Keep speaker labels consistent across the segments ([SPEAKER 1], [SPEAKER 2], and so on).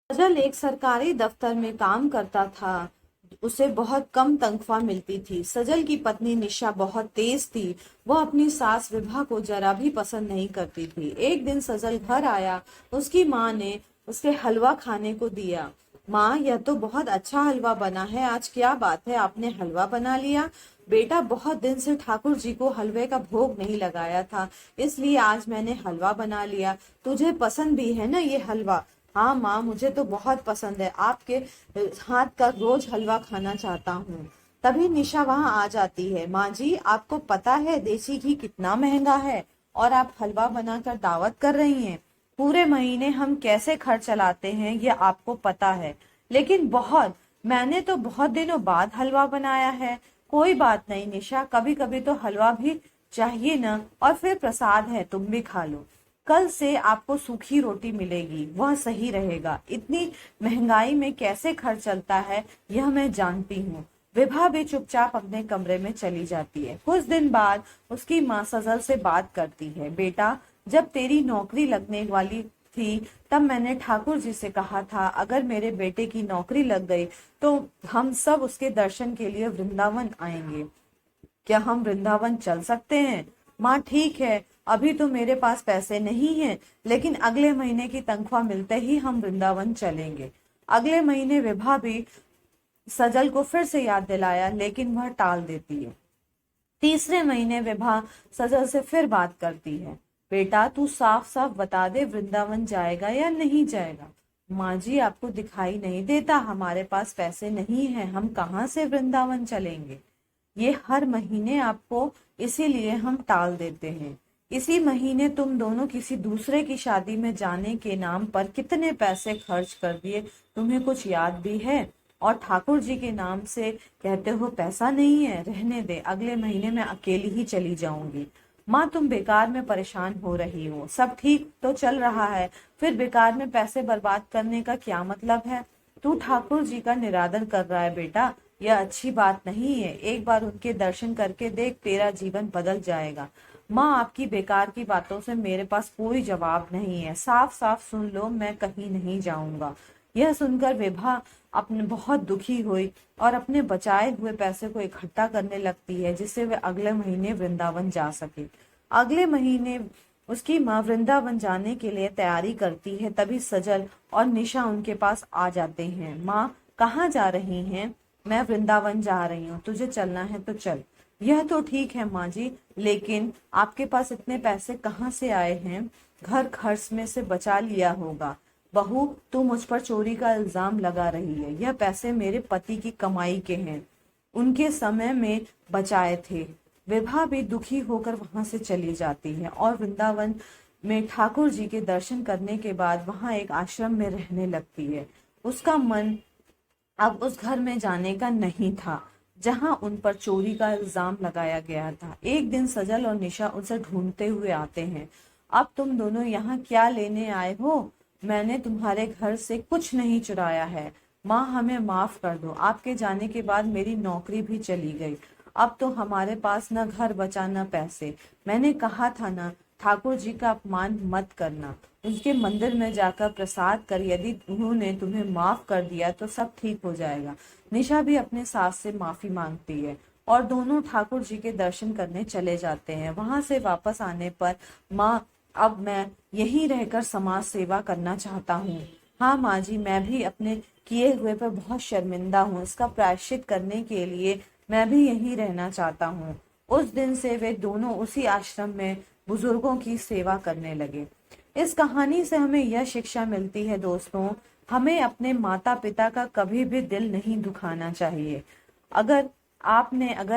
[SPEAKER 1] सजल एक सरकारी दफ्तर में काम करता था। उसे बहुत कम तनख्वाह मिलती थी। सजल की पत्नी निशा बहुत तेज थी। वह अपनी सास विभा को जरा भी पसंद नहीं करती थी। एक दिन सजल घर आया। उसकी माँ ने उसे हलवा खाने को दिया। माँ, यह तो बहुत अच्छा हलवा बना है। आज क्या बात है, आपने हलवा बना लिया? बेटा, बहुत दिन से ठाकुर जी को हलवे का भोग नहीं लगाया था, इसलिए आज मैंने हलवा बना लिया। तुझे पसंद भी है ना ये हलवा? हाँ माँ, मुझे तो बहुत पसंद है। आपके हाथ का रोज हलवा खाना चाहता हूँ। तभी निशा वहां आ जाती है। माँ जी, आपको पता है देसी घी कितना महंगा है, और आप हलवा बनाकर दावत कर रही हैं। पूरे महीने हम कैसे खर्च चलाते हैं ये आपको पता है। लेकिन मैंने तो बहुत दिनों बाद हलवा बनाया है। कोई बात नहीं निशा, कभी कभी तो हलवा भी चाहिए ना। और फिर प्रसाद है, तुम भी खा लो। कल से आपको सूखी रोटी मिलेगी, वह सही रहेगा। इतनी महंगाई में कैसे खर्च चलता है यह मैं जानती हूँ। विभा भी चुपचाप अपने कमरे में चली जाती है। कुछ दिन बाद उसकी माँ सजल से बात करती है। बेटा, जब तेरी नौकरी लगने वाली थी तब मैंने ठाकुर जी से कहा था, अगर मेरे बेटे की नौकरी लग गई तो हम सब उसके दर्शन के लिए वृंदावन आएंगे। क्या हम वृंदावन चल सकते हैं? माँ, ठीक है, अभी तो मेरे पास पैसे नहीं हैं, लेकिन अगले महीने की तनख्वाह मिलते ही हम वृंदावन चलेंगे। अगले महीने विभा भी सजल को फिर से याद दिलाया, लेकिन वह टाल देती है। तीसरे महीने विभा सजल से फिर बात करती है। बेटा, तू साफ साफ बता दे, वृंदावन जाएगा या नहीं जाएगा? माँ जी, आपको दिखाई नहीं देता हमारे पास पैसे नहीं है, हम कहाँ से वृंदावन चलेंगे? ये हर महीने आपको इसीलिए हम टाल देते हैं। इसी महीने तुम दोनों किसी दूसरे की शादी में जाने के नाम पर कितने पैसे खर्च कर दिए, तुम्हें कुछ याद भी है? और ठाकुर जी के नाम से कहते हो पैसा नहीं है। रहने दे, अगले महीने मैं अकेली ही चली जाऊंगी। माँ, तुम बेकार में परेशान हो रही हो। सब ठीक तो चल रहा है, फिर बेकार में पैसे बर्बाद करने का क्या मतलब है? तू ठाकुर जी का निरादर कर रहा है बेटा, यह अच्छी बात नहीं है। एक बार उनके दर्शन करके देख, तेरा जीवन बदल जाएगा। माँ, आपकी बेकार की बातों से मेरे पास कोई जवाब नहीं है। साफ साफ सुन लो, मैं कहीं नहीं जाऊंगा। यह सुनकर विभा अपने बहुत दुखी हुई और अपने बचाए हुए पैसे को इकट्ठा करने लगती है, जिससे वे अगले महीने वृंदावन जा सके। अगले महीने उसकी माँ वृंदावन जाने के लिए तैयारी करती है। तभी सजल और निशा उनके पास आ जाते हैं। माँ, कहाँ जा रही हैं? मैं वृंदावन जा रही हूँ, तुझे चलना है तो चल। यह तो ठीक है माँ जी, लेकिन आपके पास इतने पैसे कहाँ से आए हैं? घर खर्च में से बचा लिया होगा। बहू, तू मुझ पर चोरी का इल्जाम लगा रही है। यह पैसे मेरे पति की कमाई के हैं, उनके समय में बचाए थे। विभा भी दुखी होकर वहां से चली जाती है और वृंदावन में ठाकुर जी के दर्शन करने के बाद वहां एक आश्रम में रहने लगती है। उसका मन अब उस घर में जाने का नहीं था जहां उन पर चोरी का इल्जाम लगाया गया था। एक दिन सजल और निशा उनसे ढूंढते हुए आते हैं। अब तुम दोनों यहाँ क्या लेने आए हो? मैंने तुम्हारे घर से कुछ नहीं चुराया है। माँ, हमें माफ कर दो, आपके जाने के बाद मेरी नौकरी भी चली गई। अब तो हमारे पास न घर बचा न पैसे। मैंने कहा था ना, ठाकुर जी का अपमान मत करना। उनके मंदिर में जाकर प्रसाद कर, यदि उन्होंने तुम्हें माफ कर दिया तो सब ठीक हो जाएगा। निशा भी अपने सास से माफी मांगती है और दोनों ठाकुर जी के दर्शन करने चले जाते हैं। वहां से वापस आने पर, माँ, अब मैं यहीं रहकर समाज सेवा करना चाहता हूँ। हाँ माँ जी, मैं भी अपने किए हुए पर बहुत शर्मिंदा हूँ। इसका प्रायश्चित करने के लिए मैं भी यहीं रहना चाहता हूँ। उस दिन से वे दोनों उसी आश्रम में बुजुर्गों की सेवा करने लगे। इस कहानी से हमें यह शिक्षा मिलती है दोस्तों, हमें अपने माता पिता का कभी भी दिल नहीं दुखाना चाहिए। अगर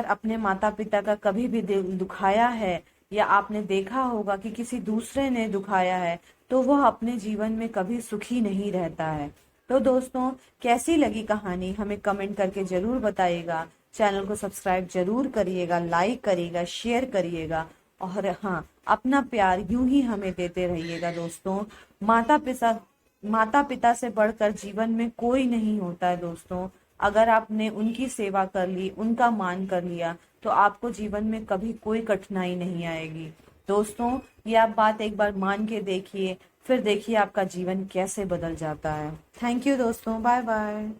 [SPEAKER 1] अपने माता पिता का कभी भी दिल दुखाया है, या आपने देखा होगा कि किसी दूसरे ने दुखाया है, तो वह अपने जीवन में कभी सुखी नहीं रहता है। तो दोस्तों, कैसी लगी कहानी हमें कमेंट करके जरूर बताइएगा। चैनल को सब्सक्राइब जरूर करिएगा, लाइक करिएगा, शेयर करिएगा, और हाँ, अपना प्यार यूं ही हमें देते रहिएगा दोस्तों। माता पिता माता पिता से बढ़कर जीवन में कोई नहीं होता है दोस्तों। अगर आपने उनकी सेवा कर ली, उनका मान कर लिया, तो आपको जीवन में कभी कोई कठिनाई नहीं आएगी। दोस्तों, ये आप बात एक बार मान के देखिए। फिर देखिए आपका जीवन कैसे बदल जाता है। थैंक यू दोस्तों, बाय बाय।